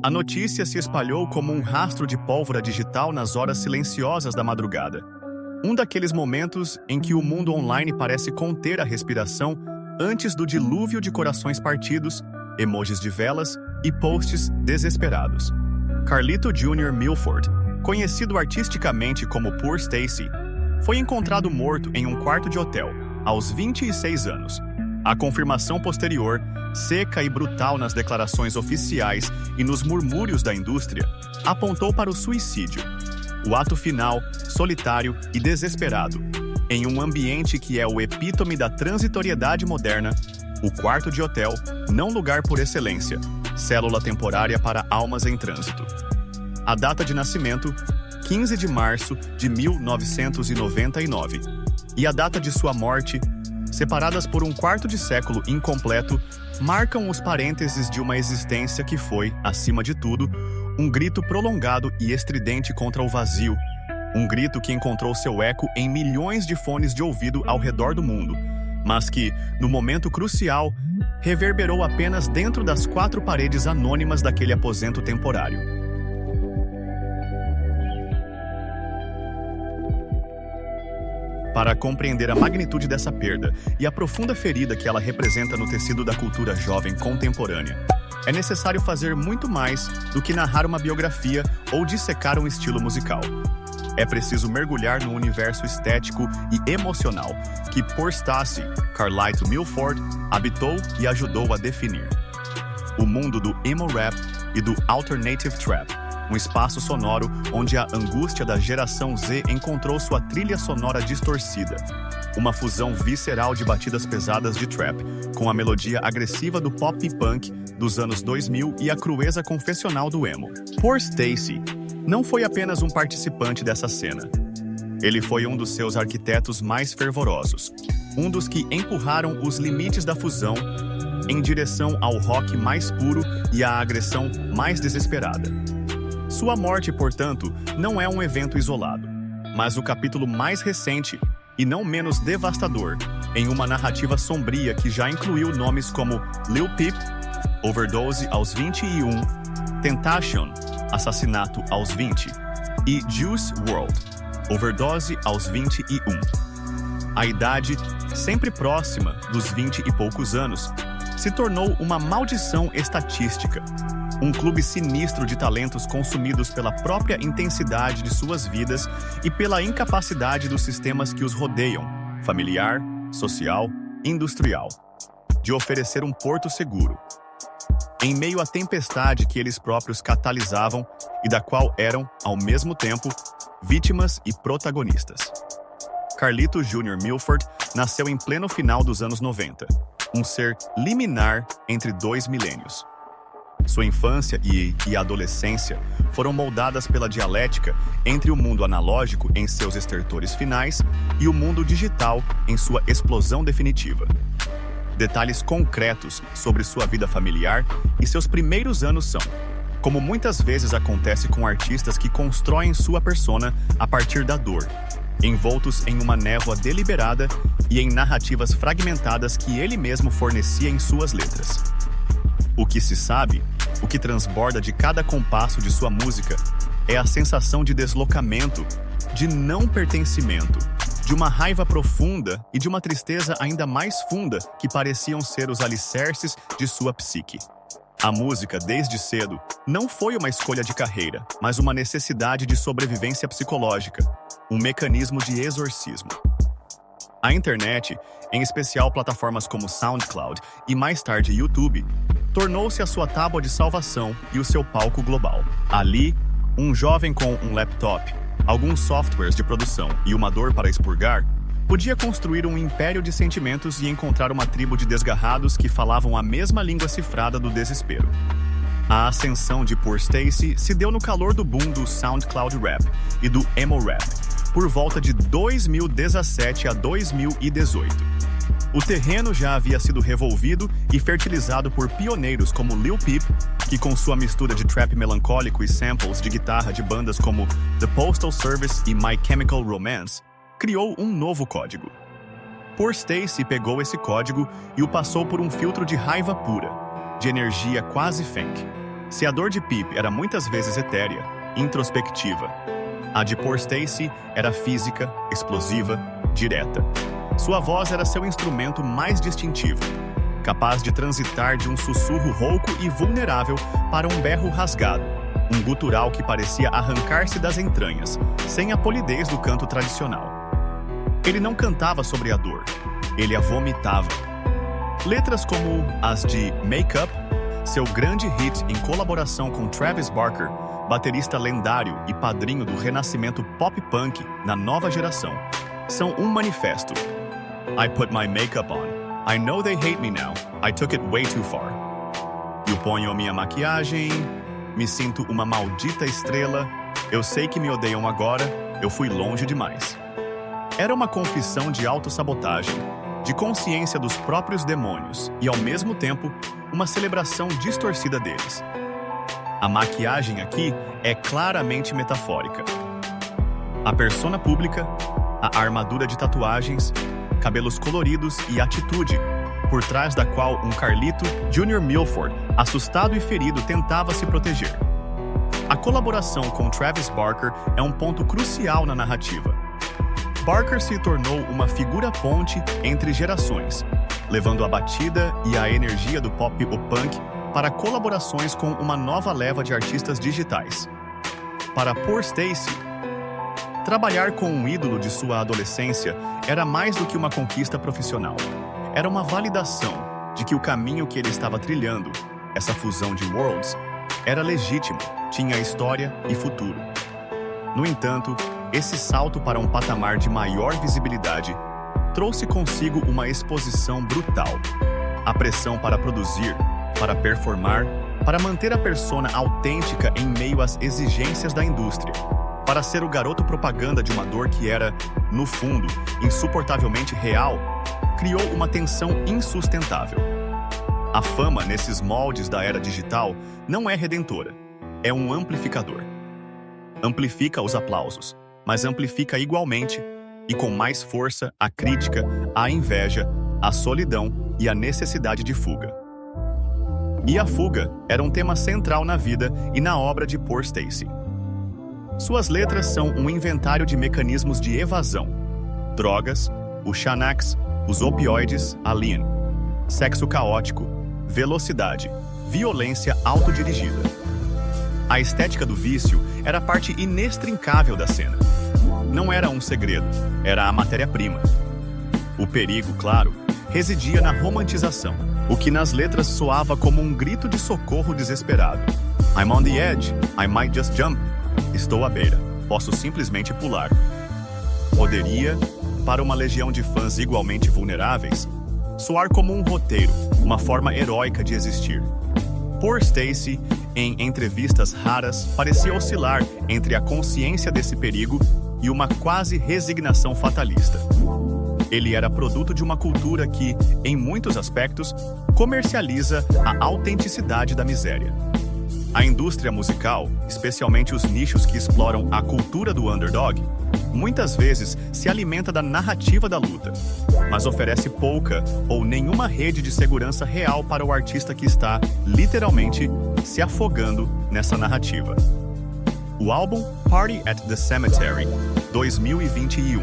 A notícia se espalhou como um rastro de pólvora digital nas horas silenciosas da madrugada. Um daqueles momentos em que o mundo online parece conter a respiração antes do dilúvio de corações partidos, emojis de velas e posts desesperados. Carlito Jr. Milford, conhecido artisticamente como Poor Stacy, foi encontrado morto em um quarto de hotel, aos 26 anos. A confirmação posterior, seca e brutal nas declarações oficiais e nos murmúrios da indústria, apontou para o suicídio. O ato final, solitário e desesperado, em um ambiente que é o epítome da transitoriedade moderna, o quarto de hotel, não lugar por excelência, célula temporária para almas em trânsito. A data de nascimento, 15 de março de 1999. E a data de sua morte, separadas por um quarto de século incompleto, marcam os parênteses de uma existência que foi, acima de tudo, um grito prolongado e estridente contra o vazio. Um grito que encontrou seu eco em milhões de fones de ouvido ao redor do mundo, mas que, no momento crucial, reverberou apenas dentro das quatro paredes anônimas daquele aposento temporário. Para compreender a magnitude dessa perda e a profunda ferida que ela representa no tecido da cultura jovem contemporânea, é necessário fazer muito mais do que narrar uma biografia ou dissecar um estilo musical. É preciso mergulhar no universo estético e emocional que Poor Stacy, Carlito Milford, habitou e ajudou a definir. O mundo do emo rap e do alternative trap, um espaço sonoro onde a angústia da geração Z encontrou sua trilha sonora distorcida. Uma fusão visceral de batidas pesadas de trap, com a melodia agressiva do pop e punk dos anos 2000 e a crueza confessional do emo. Poor Stacy não foi apenas um participante dessa cena. Ele foi um dos seus arquitetos mais fervorosos, um dos que empurraram os limites da fusão em direção ao rock mais puro e à agressão mais desesperada. Sua morte, portanto, não é um evento isolado, mas o capítulo mais recente e não menos devastador em uma narrativa sombria que já incluiu nomes como Lil Peep, overdose aos 21, Temptation, assassinato aos 20, e Juice WRLD, overdose aos 21. A idade, sempre próxima dos 20 e poucos anos, se tornou uma maldição estatística, um clube sinistro de talentos consumidos pela própria intensidade de suas vidas e pela incapacidade dos sistemas que os rodeiam, familiar, social, industrial, de oferecer um porto seguro, em meio à tempestade que eles próprios catalisavam e da qual eram, ao mesmo tempo, vítimas e protagonistas. Carlito Jr. Milford nasceu em pleno final dos anos 90, um ser liminar entre dois milênios. Sua infância e adolescência foram moldadas pela dialética entre o mundo analógico em seus estertores finais e o mundo digital em sua explosão definitiva. Detalhes concretos sobre sua vida familiar e seus primeiros anos são, como muitas vezes acontece com artistas que constroem sua persona a partir da dor, envoltos em uma névoa deliberada e em narrativas fragmentadas que ele mesmo fornecia em suas letras. O que se sabe, o que transborda de cada compasso de sua música, é a sensação de deslocamento, de não pertencimento, de uma raiva profunda e de uma tristeza ainda mais funda que pareciam ser os alicerces de sua psique. A música, desde cedo, não foi uma escolha de carreira, mas uma necessidade de sobrevivência psicológica, um mecanismo de exorcismo. A internet, em especial plataformas como SoundCloud e mais tarde YouTube, tornou-se a sua tábua de salvação e o seu palco global. Ali, um jovem com um laptop, alguns softwares de produção e uma dor para expurgar, podia construir um império de sentimentos e encontrar uma tribo de desgarrados que falavam a mesma língua cifrada do desespero. A ascensão de Poor Stacy se deu no calor do boom do SoundCloud Rap e do Emo Rap, por volta de 2017 a 2018. O terreno já havia sido revolvido e fertilizado por pioneiros como Lil Peep, que com sua mistura de trap melancólico e samples de guitarra de bandas como The Postal Service e My Chemical Romance, criou um novo código. Poor Stacy pegou esse código e o passou por um filtro de raiva pura, de energia quase funk. Se a dor de Pip era muitas vezes etérea, introspectiva, a de Poor Stacy era física, explosiva, direta. Sua voz era seu instrumento mais distintivo, capaz de transitar de um sussurro rouco e vulnerável para um berro rasgado, um gutural que parecia arrancar-se das entranhas, sem a polidez do canto tradicional. Ele não cantava sobre a dor, ele a vomitava. Letras como as de Make Up, seu grande hit em colaboração com Travis Barker, baterista lendário e padrinho do renascimento pop-punk na nova geração, são um manifesto. I put my makeup on. I know they hate me now. I took it way too far. Eu ponho minha maquiagem, me sinto uma maldita estrela, eu sei que me odeiam agora, eu fui longe demais. Era uma confissão de autossabotagem, de consciência dos próprios demônios e, ao mesmo tempo, uma celebração distorcida deles. A maquiagem aqui é claramente metafórica. A persona pública, a armadura de tatuagens, cabelos coloridos e atitude, por trás da qual um Carlito Jr. Milford, assustado e ferido, tentava se proteger. A colaboração com Travis Barker é um ponto crucial na narrativa. Barker se tornou uma figura-ponte entre gerações, levando a batida e a energia do pop ou punk para colaborações com uma nova leva de artistas digitais. Para Poor Stacy, trabalhar com um ídolo de sua adolescência era mais do que uma conquista profissional. Era uma validação de que o caminho que ele estava trilhando, essa fusão de worlds, era legítimo, tinha história e futuro. No entanto, esse salto para um patamar de maior visibilidade trouxe consigo uma exposição brutal. A pressão para produzir, para performar, para manter a persona autêntica em meio às exigências da indústria, para ser o garoto propaganda de uma dor que era, no fundo, insuportavelmente real, criou uma tensão insustentável. A fama nesses moldes da era digital não é redentora, é um amplificador. Amplifica os aplausos, mas amplifica igualmente e com mais força a crítica, a inveja, a solidão e a necessidade de fuga. E a fuga era um tema central na vida e na obra de Poor Stacy. Suas letras são um inventário de mecanismos de evasão: drogas, o Xanax, os opioides, a lean, sexo caótico, velocidade, violência autodirigida. A estética do vício era parte inextrincável da cena. Não era um segredo, era a matéria-prima. O perigo, claro, residia na romantização, o que nas letras soava como um grito de socorro desesperado. I'm on the edge, I might just jump. Estou à beira, posso simplesmente pular. Poderia, para uma legião de fãs igualmente vulneráveis, soar como um roteiro, uma forma heróica de existir. Poor Stacy, em entrevistas raras, parecia oscilar entre a consciência desse perigo e uma quase resignação fatalista. Ele era produto de uma cultura que, em muitos aspectos, comercializa a autenticidade da miséria. A indústria musical, especialmente os nichos que exploram a cultura do underdog, muitas vezes se alimenta da narrativa da luta, mas oferece pouca ou nenhuma rede de segurança real para o artista que está, literalmente, se afogando nessa narrativa. O álbum Party at the Cemetery, 2021,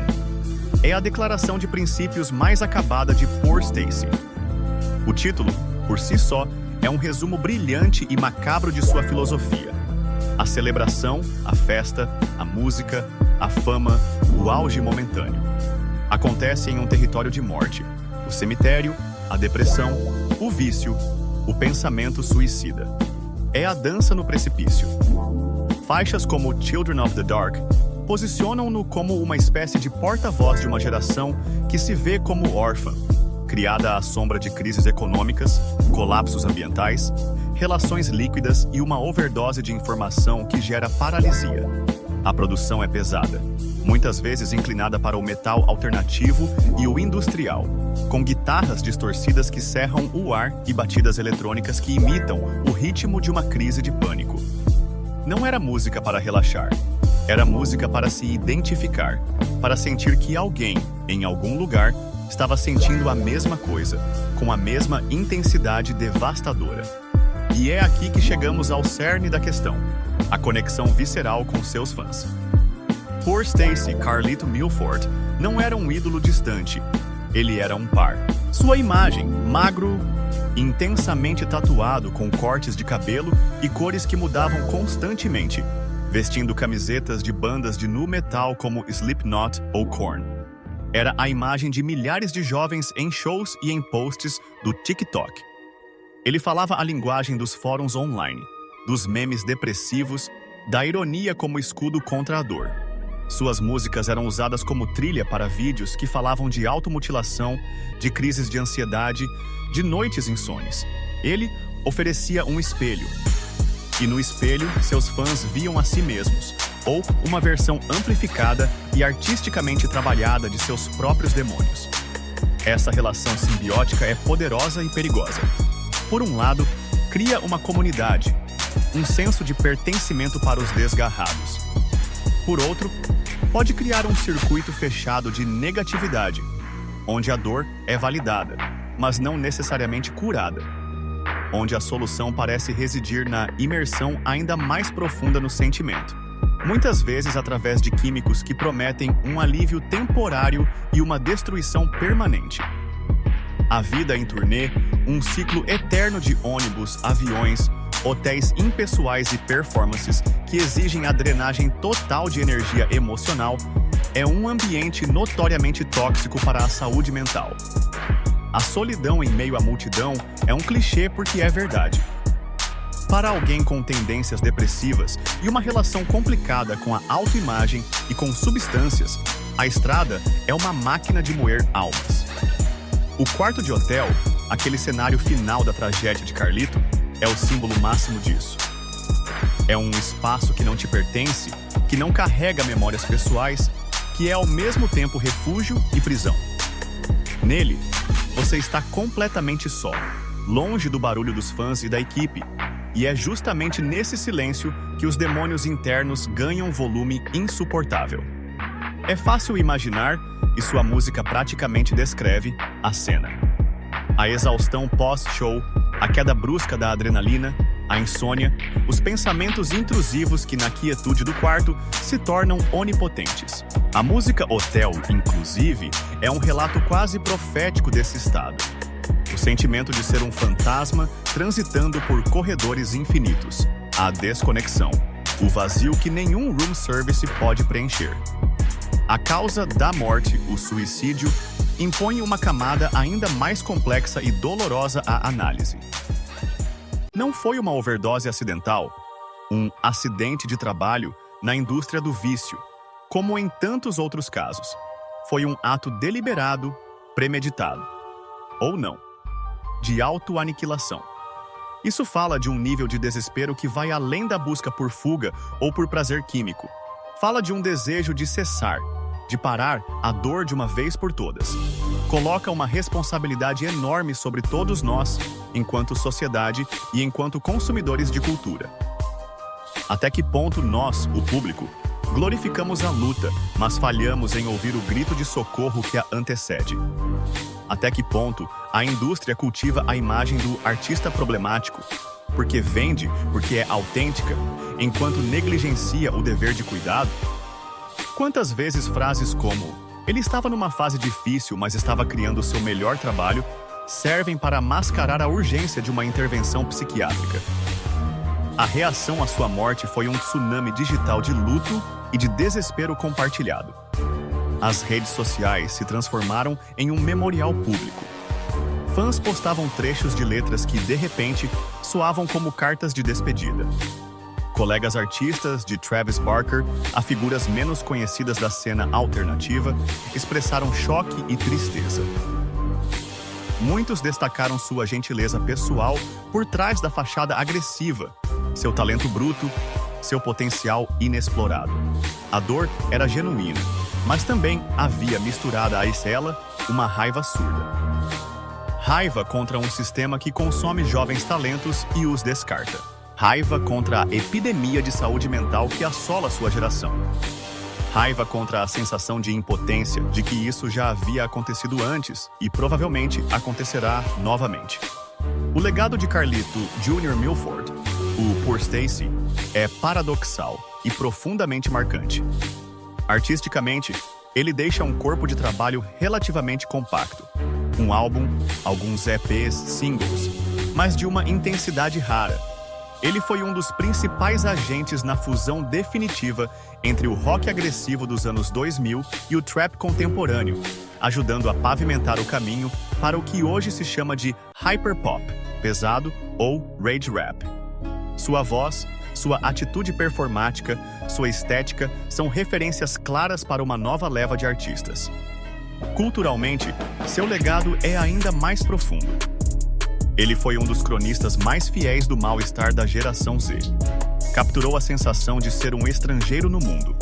é a declaração de princípios mais acabada de Poor Stacy. O título, por si só, é um resumo brilhante e macabro de sua filosofia. A celebração, a festa, a música, a fama, o auge momentâneo. Acontece em um território de morte: o cemitério, a depressão, o vício, o pensamento suicida. É a dança no precipício. Faixas como Children of the Dark posicionam-no como uma espécie de porta-voz de uma geração que se vê como órfã, criada à sombra de crises econômicas, colapsos ambientais, relações líquidas e uma overdose de informação que gera paralisia. A produção é pesada, muitas vezes inclinada para o metal alternativo e o industrial, com guitarras distorcidas que serram o ar e batidas eletrônicas que imitam o ritmo de uma crise de pânico. Não era música para relaxar, era música para se identificar, para sentir que alguém, em algum lugar, estava sentindo a mesma coisa, com a mesma intensidade devastadora. E é aqui que chegamos ao cerne da questão: a conexão visceral com seus fãs. Por Stacy, Carlito Milford não era um ídolo distante, ele era um par. Sua imagem, magro, intensamente tatuado com cortes de cabelo e cores que mudavam constantemente, vestindo camisetas de bandas de nu metal como Slipknot ou Korn. Era a imagem de milhares de jovens em shows e em posts do TikTok. Ele falava a linguagem dos fóruns online, dos memes depressivos, da ironia como escudo contra a dor. Suas músicas eram usadas como trilha para vídeos que falavam de automutilação, de crises de ansiedade, de noites insones. Ele oferecia um espelho. E no espelho, seus fãs viam a si mesmos, ou uma versão amplificada e artisticamente trabalhada de seus próprios demônios. Essa relação simbiótica é poderosa e perigosa. Por um lado, cria uma comunidade, um senso de pertencimento para os desgarrados. Por outro, pode criar um circuito fechado de negatividade, onde a dor é validada, mas não necessariamente curada, onde a solução parece residir na imersão ainda mais profunda no sentimento, muitas vezes através de químicos que prometem um alívio temporário e uma destruição permanente. A vida em turnê, um ciclo eterno de ônibus, aviões, hotéis impessoais e performances que exigem a drenagem total de energia emocional, é um ambiente notoriamente tóxico para a saúde mental. A solidão em meio à multidão é um clichê porque é verdade. Para alguém com tendências depressivas e uma relação complicada com a autoimagem e com substâncias, a estrada é uma máquina de moer almas. O quarto de hotel, aquele cenário final da tragédia de Carlito, é o símbolo máximo disso. É um espaço que não te pertence, que não carrega memórias pessoais, que é ao mesmo tempo refúgio e prisão. Nele, você está completamente só, longe do barulho dos fãs e da equipe, e é justamente nesse silêncio que os demônios internos ganham volume insuportável. É fácil imaginar, e sua música praticamente descreve, a cena. A exaustão pós-show, a queda brusca da adrenalina, a insônia, os pensamentos intrusivos que na quietude do quarto se tornam onipotentes. A música Hotel, inclusive, é um relato quase profético desse estado. O sentimento de ser um fantasma transitando por corredores infinitos. A desconexão. O vazio que nenhum room service pode preencher. A causa da morte, o suicídio, impõe uma camada ainda mais complexa e dolorosa à análise. Não foi uma overdose acidental, um acidente de trabalho na indústria do vício, como em tantos outros casos. Foi um ato deliberado, premeditado. Ou não. De autoaniquilação. Isso fala de um nível de desespero que vai além da busca por fuga ou por prazer químico. Fala de um desejo de cessar, de parar a dor de uma vez por todas. Coloca uma responsabilidade enorme sobre todos nós, enquanto sociedade e enquanto consumidores de cultura. Até que ponto nós, o público, glorificamos a luta, mas falhamos em ouvir o grito de socorro que a antecede? Até que ponto a indústria cultiva a imagem do artista problemático, porque vende, porque é autêntica, enquanto negligencia o dever de cuidado? Quantas vezes frases como "ele estava numa fase difícil, mas estava criando o seu melhor trabalho", servem para mascarar a urgência de uma intervenção psiquiátrica? A reação à sua morte foi um tsunami digital de luto e de desespero compartilhado. As redes sociais se transformaram em um memorial público. Fãs postavam trechos de letras que, de repente, soavam como cartas de despedida. Colegas artistas, de Travis Barker a figuras menos conhecidas da cena alternativa, expressaram choque e tristeza. Muitos destacaram sua gentileza pessoal por trás da fachada agressiva, seu talento bruto, seu potencial inexplorado. A dor era genuína, mas também havia misturada a ela uma raiva surda. Raiva contra um sistema que consome jovens talentos e os descarta. Raiva contra a epidemia de saúde mental que assola sua geração. Raiva contra a sensação de impotência de que isso já havia acontecido antes e provavelmente acontecerá novamente. O legado de Carlito Jr. Milford, o Poor Stacy, é paradoxal e profundamente marcante. Artisticamente, ele deixa um corpo de trabalho relativamente compacto. Um álbum, alguns EPs, singles, mas de uma intensidade rara. Ele foi um dos principais agentes na fusão definitiva entre o rock agressivo dos anos 2000 e o trap contemporâneo, ajudando a pavimentar o caminho para o que hoje se chama de hyperpop, pesado ou rage rap. Sua voz, sua atitude performática, sua estética são referências claras para uma nova leva de artistas. Culturalmente, seu legado é ainda mais profundo. Ele foi um dos cronistas mais fiéis do mal-estar da geração Z. Capturou a sensação de ser um estrangeiro no mundo,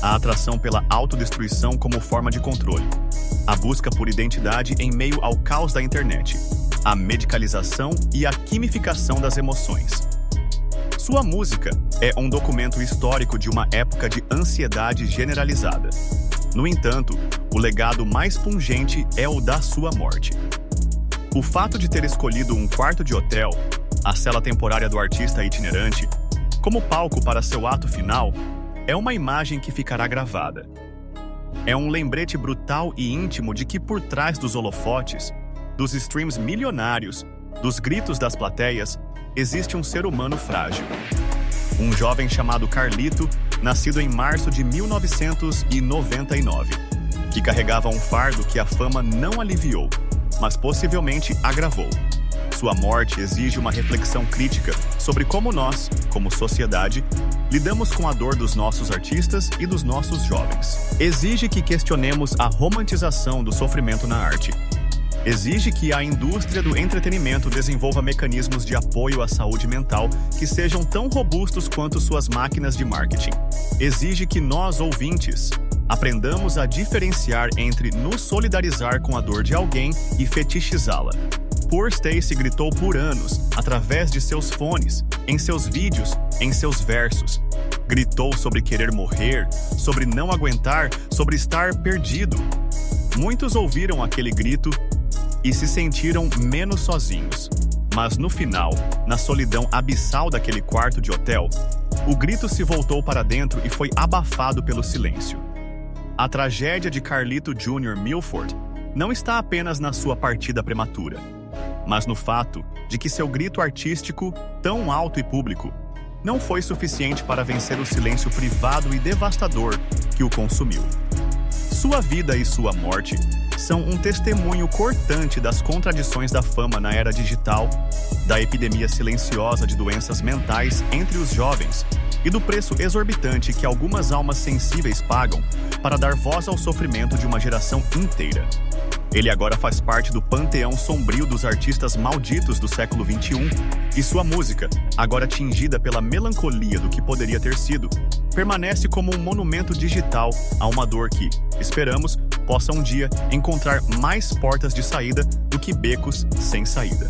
a atração pela autodestruição como forma de controle, a busca por identidade em meio ao caos da internet, a medicalização e a quimificação das emoções. Sua música é um documento histórico de uma época de ansiedade generalizada. No entanto, o legado mais pungente é o da sua morte. O fato de ter escolhido um quarto de hotel, a cela temporária do artista itinerante, como palco para seu ato final, é uma imagem que ficará gravada. É um lembrete brutal e íntimo de que por trás dos holofotes, dos streams milionários, dos gritos das plateias, existe um ser humano frágil. Um jovem chamado Carlito, nascido em março de 1999, que carregava um fardo que a fama não aliviou, mas possivelmente agravou. Sua morte exige uma reflexão crítica sobre como nós, como sociedade, lidamos com a dor dos nossos artistas e dos nossos jovens. Exige que questionemos a romantização do sofrimento na arte. Exige que a indústria do entretenimento desenvolva mecanismos de apoio à saúde mental que sejam tão robustos quanto suas máquinas de marketing. Exige que nós, ouvintes, aprendamos a diferenciar entre nos solidarizar com a dor de alguém e fetichizá-la. Poor Stacy gritou por anos, através de seus fones, em seus vídeos, em seus versos. Gritou sobre querer morrer, sobre não aguentar, sobre estar perdido. Muitos ouviram aquele grito e se sentiram menos sozinhos. Mas no final, na solidão abissal daquele quarto de hotel, o grito se voltou para dentro e foi abafado pelo silêncio. A tragédia de Carlito Jr. Milford não está apenas na sua partida prematura, mas no fato de que seu grito artístico, tão alto e público, não foi suficiente para vencer o silêncio privado e devastador que o consumiu. Sua vida e sua morte são um testemunho cortante das contradições da fama na era digital, da epidemia silenciosa de doenças mentais entre os jovens e do preço exorbitante que algumas almas sensíveis pagam para dar voz ao sofrimento de uma geração inteira. Ele agora faz parte do panteão sombrio dos artistas malditos do século XXI, e sua música, agora tingida pela melancolia do que poderia ter sido, permanece como um monumento digital a uma dor que, esperamos, possa um dia encontrar mais portas de saída do que becos sem saída.